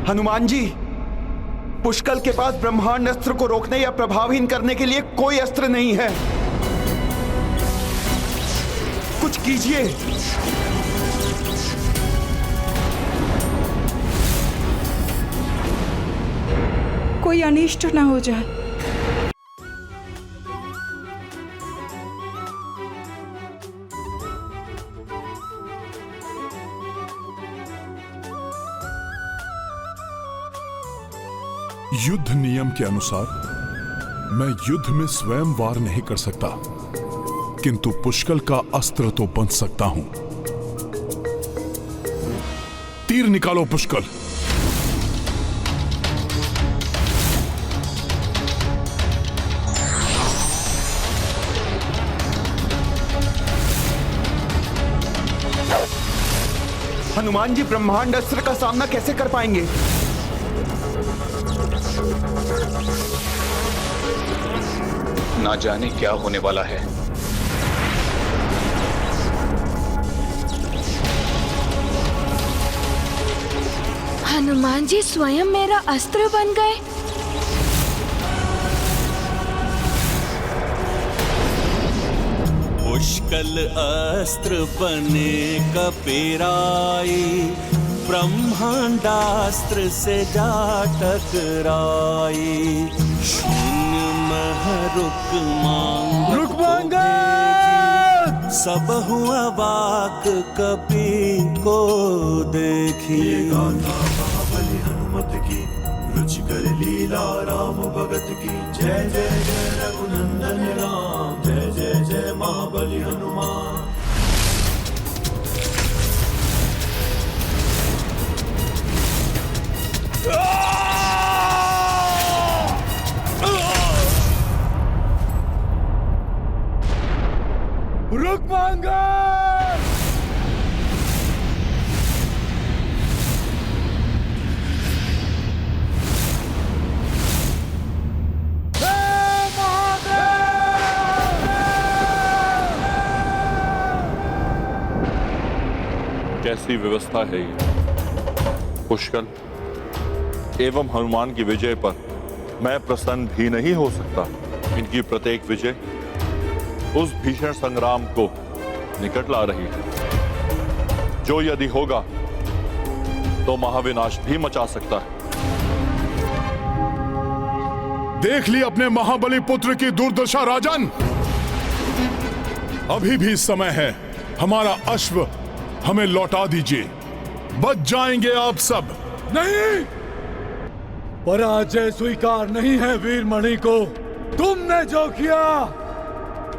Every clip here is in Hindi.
हनुमान जी, पुष्कल के पास ब्रह्मांड अस्त्र को रोकने या प्रभावहीन करने के लिए कोई अस्त्र नहीं है। कुछ कीजिए। कोई अनिष्ट न हो जाए। युद्ध नियम के अनुसार मैं युद्ध में स्वयं वार नहीं कर सकता, किंतु पुष्कल का अस्त्र तो बन सकता हूं। तीर निकालो पुष्कल। हनुमान जी ब्रह्मांड अस्त्र का सामना कैसे कर पाएंगे? ना जाने क्या होने वाला है। हनुमान जी स्वयं मेरा अस्त्र बन गए। पुष्कल अस्त्र बने कपिराई, ब्रह्मांडास्त्र से जा टकराई। शून्य मह रुक मांग सब हुआ वाक कपि को देखी। महाबली हनुमत की रुचिकर लीला राम भगत की। जय जय जय रघुनंदन राम, जय जय जय महाबली हनुमान। रुक्मांगद! कैसी व्यवस्था है ये? पुष्कल एवं हनुमान की विजय पर मैं प्रसन्न भी नहीं हो सकता। इनकी प्रत्येक विजय उस भीषण संग्राम को निकट ला रही है, जो यदि होगा तो महाविनाश भी मचा सकता है। देख ली अपने महाबली पुत्र की दुर्दशा राजन। अभी भी समय है, हमारा अश्व हमें लौटा दीजिए, बच जाएंगे आप सब। नहीं, पराजय स्वीकार नहीं है वीरमणि को। तुमने जो किया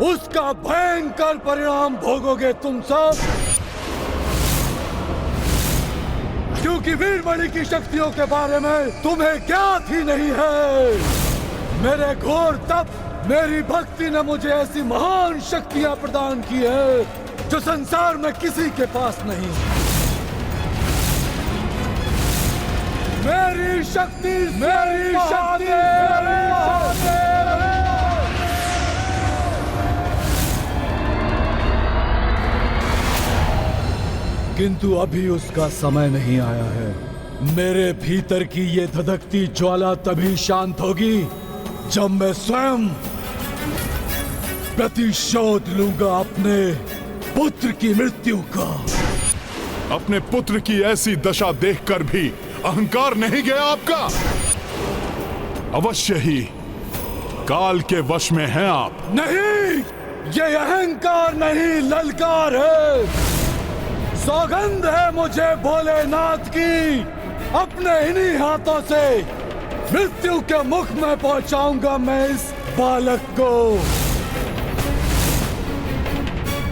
उसका भयंकर परिणाम भोगोगे तुम सब, क्योंकि वीरमणि की शक्तियों के बारे में तुम्हें ज्ञात ही नहीं है। मेरे घोर तप, मेरी भक्ति ने मुझे ऐसी महान शक्तियां प्रदान की है जो संसार में किसी के पास नहीं। मेरी शक्ति, मेरी शक्ति, किंतु अभी उसका समय नहीं आया है। मेरे भीतर की ये धधकती ज्वाला तभी शांत होगी जब मैं स्वयं प्रतिशोध लूंगा अपने पुत्र की मृत्यु का। अपने पुत्र की ऐसी दशा देखकर भी अहंकार नहीं गया आपका? अवश्य ही काल के वश में हैं आप। नहीं, ये अहंकार नहीं, ललकार है। सौगंध है मुझे भोलेनाथ की, अपने इन्हीं हाथों से मृत्यु के मुख में पहुंचाऊंगा मैं इस बालक को।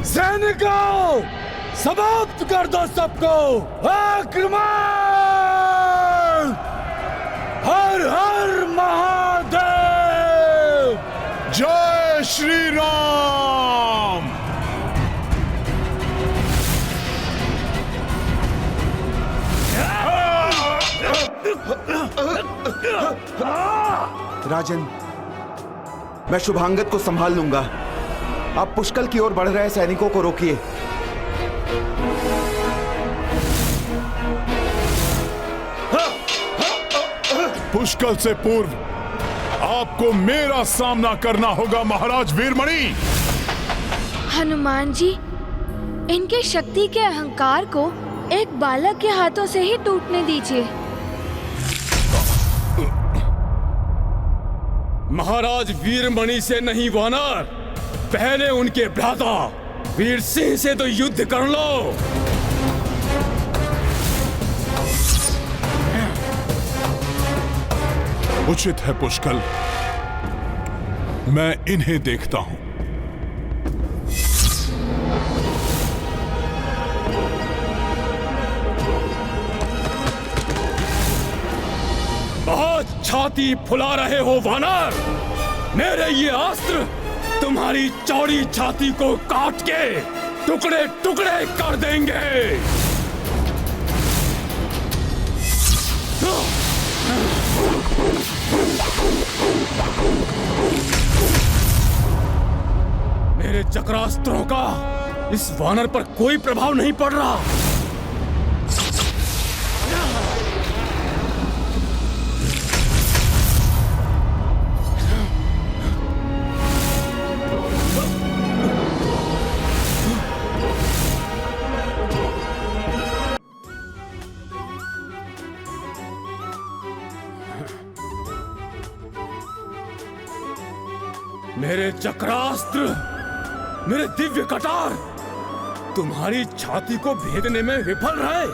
सैनिकों, समाप्त कर दो सबको। आक्रमण! हर हर महादेव! जय श्री राम। राजन, मैं शुभांगद को संभाल लूंगा। आप पुष्कल की ओर बढ़ रहे सैनिकों को रोकिए। पुष्कल से पूर्व आपको मेरा सामना करना होगा महाराज वीरमणि। हनुमान जी, इनके शक्ति के अहंकार को एक बालक के हाथों से ही टूटने दीजिए। महाराज वीरमणि से नहीं वानर, पहले उनके भ्राता वीर सिंह से तो युद्ध कर लो। उचित है पुष्कल, मैं इन्हें देखता हूं। बहुत छाती फुला रहे हो वानर। मेरे ये अस्त्र तुम्हारी चौड़ी छाती को काट के टुकड़े टुकड़े कर देंगे। मेरे चक्रास्त्रों का इस वानर पर कोई प्रभाव नहीं पड़ रहा। मेरे चक्रास्त्र, मेरे दिव्य कटार तुम्हारी छाती को भेदने में विफल रहे।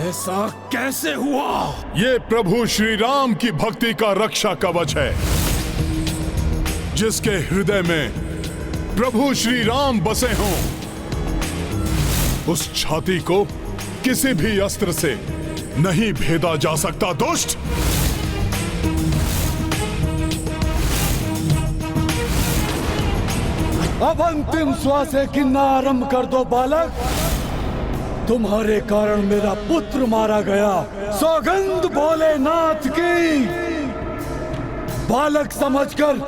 ऐसा कैसे हुआ? ये प्रभु श्री राम की भक्ति का रक्षा कवच है। जिसके हृदय में प्रभु श्री राम बसे हों, उस छाती को किसी भी अस्त्र से नहीं भेदा जा सकता। दुष्ट, अब अंतिम श्वास गिनना आरंभ कर दो बालक। तुम्हारे कारण मेरा पुत्र मारा गया। सौगंध भोलेनाथ की, बालक समझकर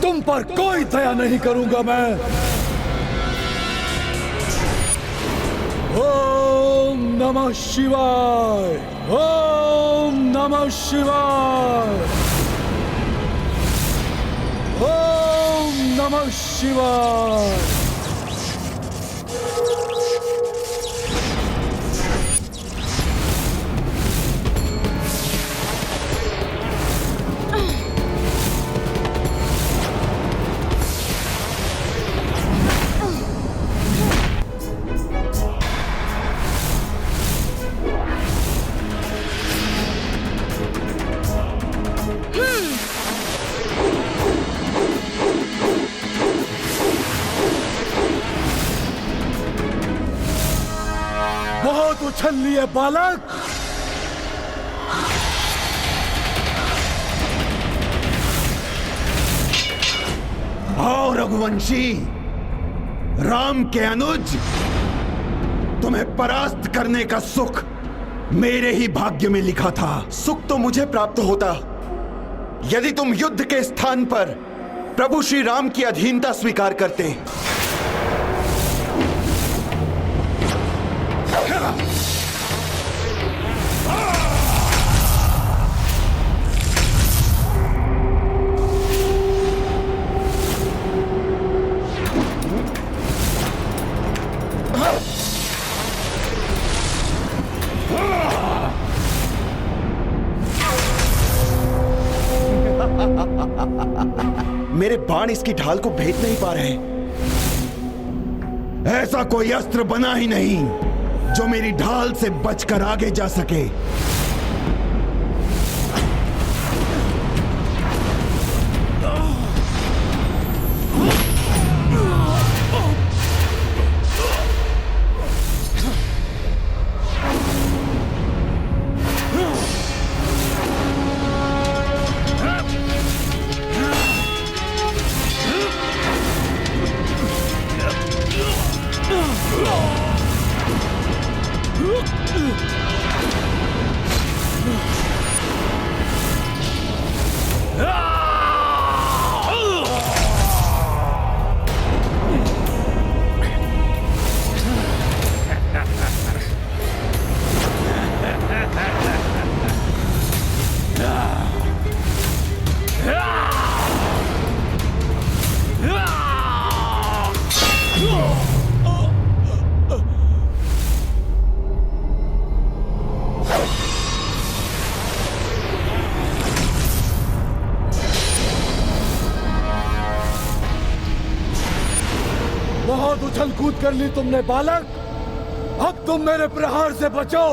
तुम पर कोई दया नहीं करूंगा मैं। ओम नमः शिवाय, ओम नमः शिवाय, ओम नमः शिवाय। बहुत उछल लिए बालक। आओ रघुवंशी, राम के अनुज, तुम्हें परास्त करने का सुख मेरे ही भाग्य में लिखा था। सुख तो मुझे प्राप्त होता यदि तुम युद्ध के स्थान पर प्रभु श्री राम की अधीनता स्वीकार करते। मेरे बाण इसकी ढाल को भेद नहीं पा रहे। ऐसा कोई अस्त्र बना ही नहीं जो मेरी ढाल से बचकर आगे जा सके। कर ली तुमने बालक। अब तुम मेरे प्रहार से बचो।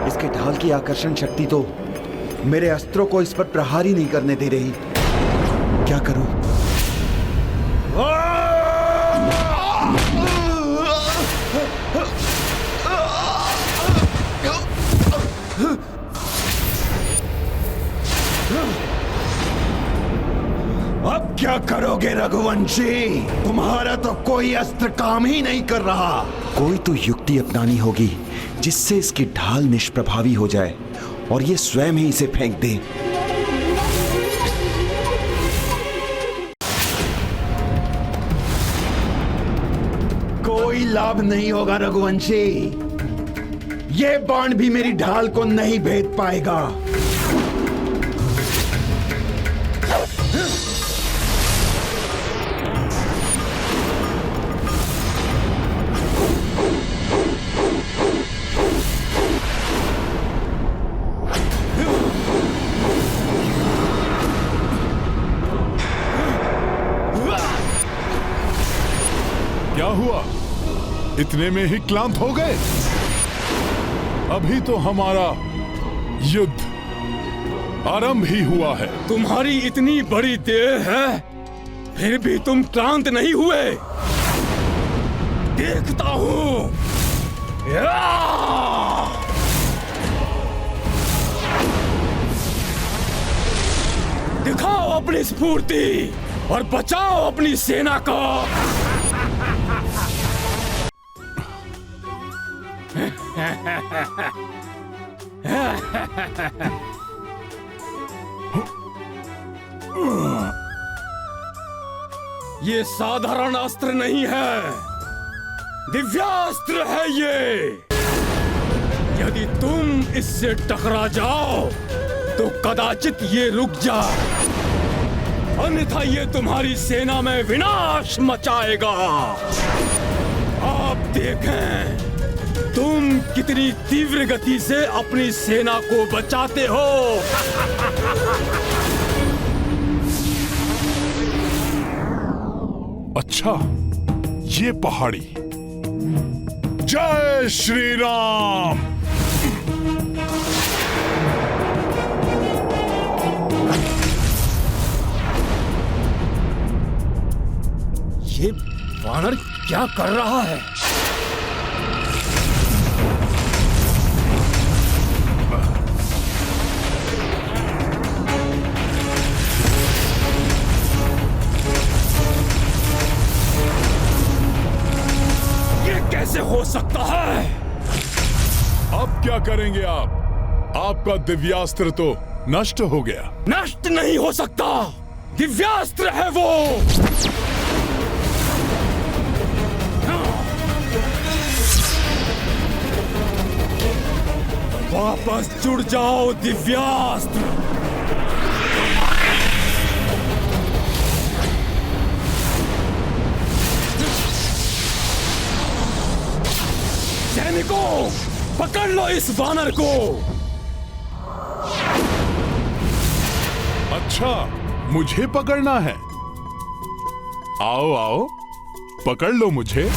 इसके ढाल की आकर्षण शक्ति तो मेरे अस्त्रों को इस पर प्रहार ही नहीं करने दे रही। क्या करूं? अब क्या करोगे रघुवंशी? तुम्हारा तो कोई अस्त्र काम ही नहीं कर रहा। कोई तो युक्ति अपनानी होगी जिससे इसकी ढाल निष्प्रभावी हो जाए और ये स्वयं ही इसे फेंक दे। कोई लाभ नहीं होगा रघुवंशी। ये बाण भी मेरी ढाल को नहीं भेद पाएगा। क्या हुआ? इतने में ही क्लांत हो गए? अभी तो हमारा युद्ध आरंभ ही हुआ है। तुम्हारी इतनी बड़ी देह है, फिर भी तुम क्लांत नहीं हुए। देखता हूं। दिखाओ अपनी स्फूर्ति और बचाओ अपनी सेना को। ये साधारण अस्त्र नहीं है, दिव्यास्त्र है ये। यदि तुम इससे टकरा जाओ तो कदाचित ये रुक जाए, अन्यथा ये तुम्हारी सेना में विनाश मचाएगा। आप देखें तुम कितनी तीव्र गति से अपनी सेना को बचाते हो। अच्छा, ये पहाड़ी। जय श्री राम। ये वानर क्या कर रहा है? कैसे हो सकता है? अब क्या करेंगे आप? आपका दिव्यास्त्र तो नष्ट हो गया। नष्ट नहीं हो सकता, दिव्यास्त्र है वो। वापस जुड़ जाओ दिव्यास्त्र। सैनिकों, पकड़ लो इस वानर को। अच्छा, मुझे पकड़ना है? आओ आओ, पकड़ लो मुझे।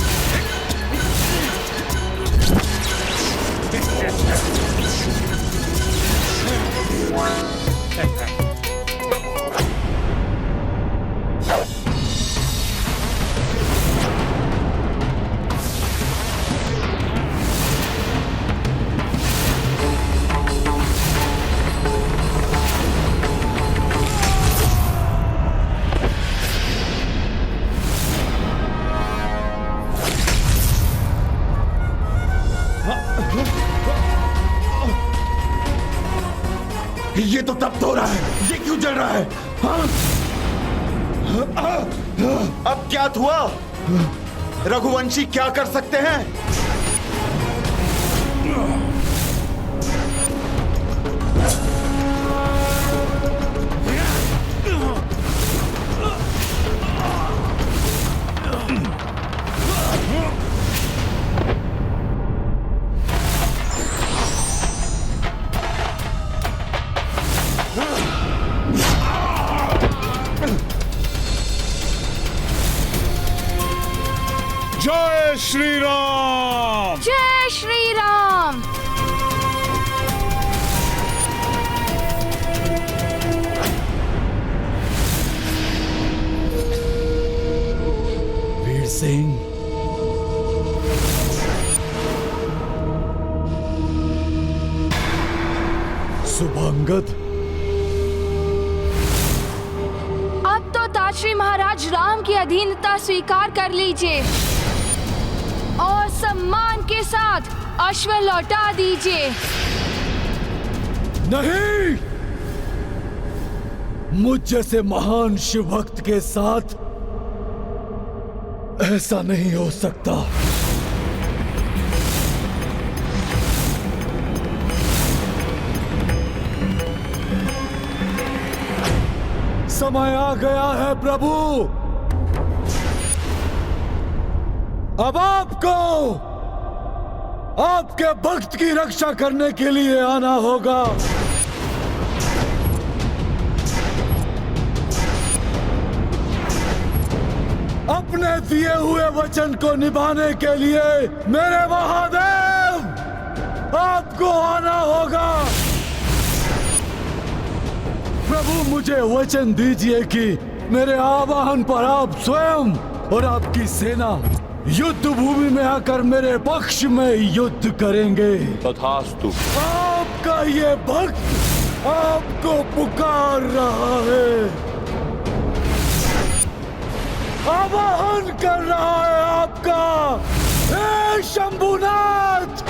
ये तो तब हो रहा है, ये क्यों जल रहा है? हाँ? अब क्या हुआ? रघुवंशी क्या कर सकते हैं? जय श्री राम। जय श्री राम। वीर सिंह, सुभंगद, अब तो ताश्री महाराज राम की अधीनता स्वीकार कर लीजिए और सम्मान के साथ अश्व लौटा दीजिए। नहीं, मुझ जैसे महान शिव भक्त के साथ ऐसा नहीं हो सकता। समय आ गया है प्रभु, अब आपको आपके भक्त की रक्षा करने के लिए आना होगा। अपने दिए हुए वचन को निभाने के लिए मेरे महादेव आपको आना होगा। प्रभु, मुझे वचन दीजिए कि मेरे आवाहन पर आप स्वयं और आपकी सेना युद्ध भूमि में आकर मेरे पक्ष में युद्ध करेंगे। तथास्तु। आपका ये भक्त आपको पुकार रहा है, आवाहन कर रहा है आपका। हे शंभुनाथ,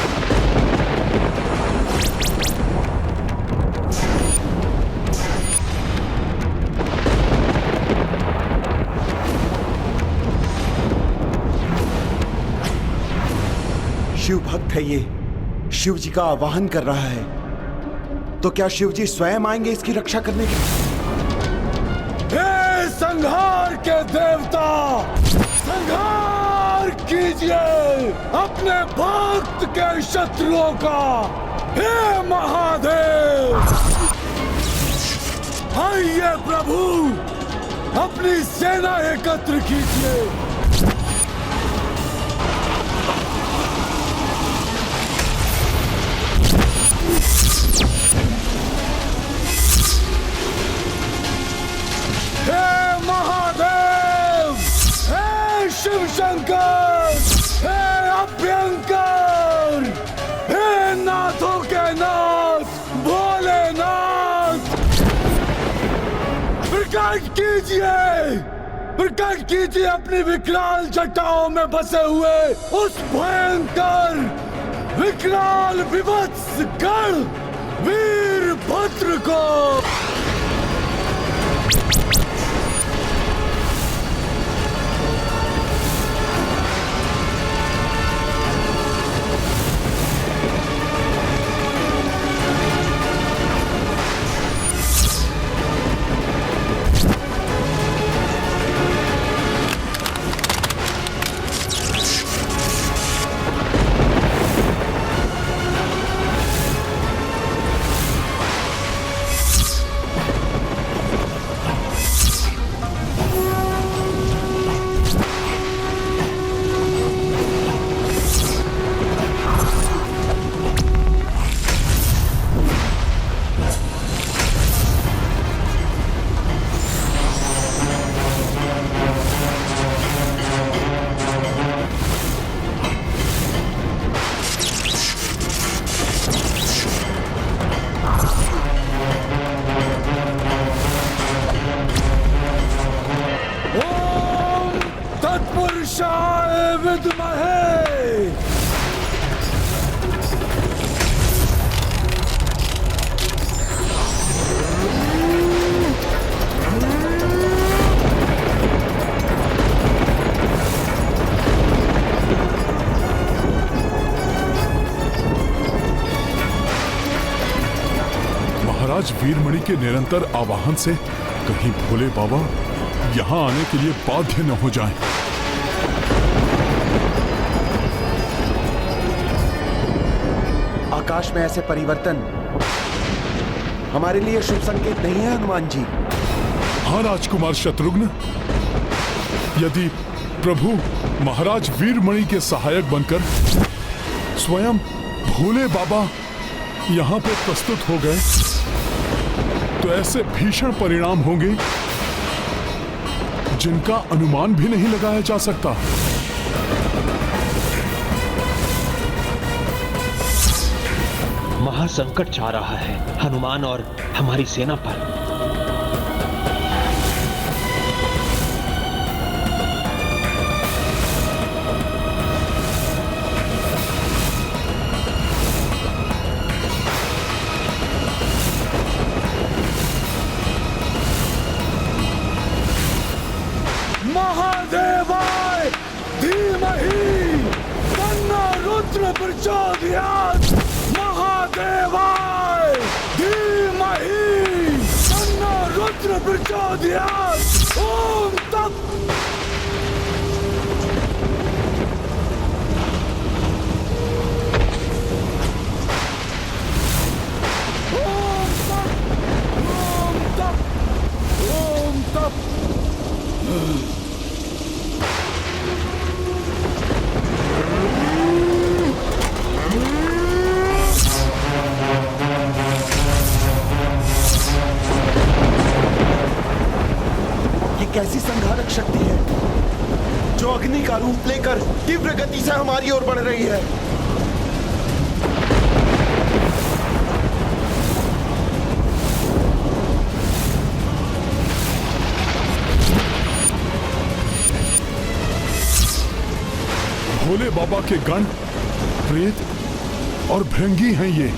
शिव भक्त है ये, शिव जी का आवाहन कर रहा है, तो क्या शिव जी स्वयं आएंगे इसकी रक्षा करने के लिए? हे संहार के देवता, संहार कीजिए अपने भक्त के शत्रुओं का। हे महादेव, आइए प्रभु, अपनी सेना एकत्र कीजिए। हे महादेव, हे शिव शंकर, हे अभ्यंकर, हे नाथों के नाथ भोलेनाथ, प्रकट कीजिए अपनी विकराल जटाओं में बसे हुए उस भयंकर विकराल विवत्स गण वीरभद्र को। पुरुषाय विद्महे। महाराज वीरमणि के निरंतर आवाहन से कहीं भोले बाबा यहां आने के लिए बाध्य न हो जाएं। आकाश में ऐसे परिवर्तन हमारे लिए शुभ संकेत नहीं है हनुमान जी। हाँ राजकुमार शत्रुघ्न, यदि प्रभु महाराज वीरमणि के सहायक बनकर स्वयं भोले बाबा यहां पे प्रस्तुत हो गए तो ऐसे भीषण परिणाम होंगे जिनका अनुमान भी नहीं लगाया जा सकता। महासंकट छा रहा है हनुमान और हमारी सेना पर। महादेवाय धीमहि तन्नो रुद्र प्रचोदयात्। महादेवाय धीमहि तन्नो रुद्र प्रचोदयात्। ओम तत्। ओम तत्। ओम तत्। कैसी संघारक शक्ति है जो अग्नि का रूप लेकर तीव्र गति से हमारी ओर बढ़ रही है। भोले बाबा के गण प्रेत और भृंगी हैं ये।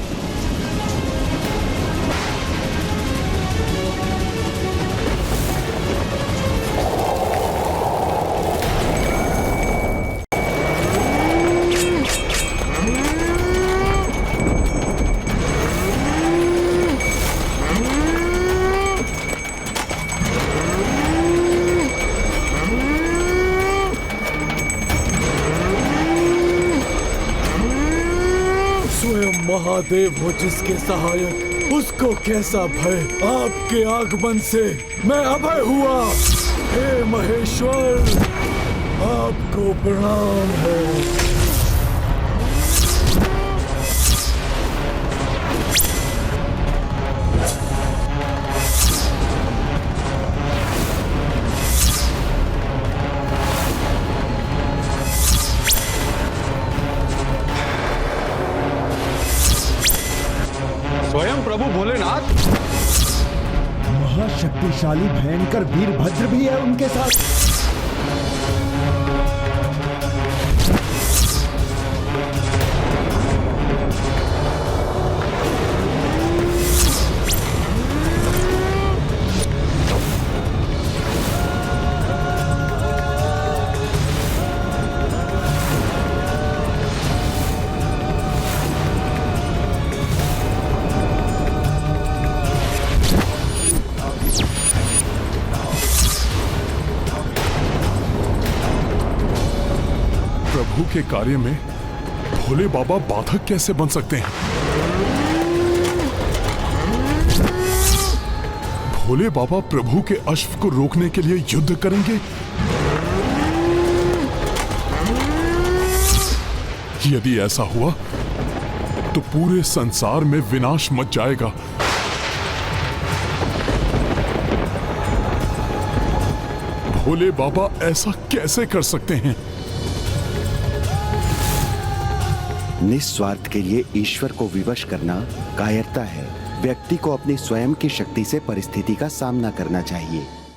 महादेव हो जिसके सहायक, उसको कैसा भय। आपके आगमन से मैं अभय हुआ। हे महेश्वर, आपको प्रणाम है। स्वयं प्रभु भोलेनाथ। महाशक्तिशाली भयंकर वीरभद्र भी है उनके साथ। प्रभु के कार्य में भोले बाबा बाधक कैसे बन सकते हैं? भोले बाबा प्रभु के अश्व को रोकने के लिए युद्ध करेंगे? यदि ऐसा हुआ तो पूरे संसार में विनाश मच जाएगा। भोले बाबा ऐसा कैसे कर सकते हैं? निस्वार्थ के लिए ईश्वर को विवश करना कायरता है। व्यक्ति को अपनी स्वयं की शक्ति से परिस्थिति का सामना करना चाहिए।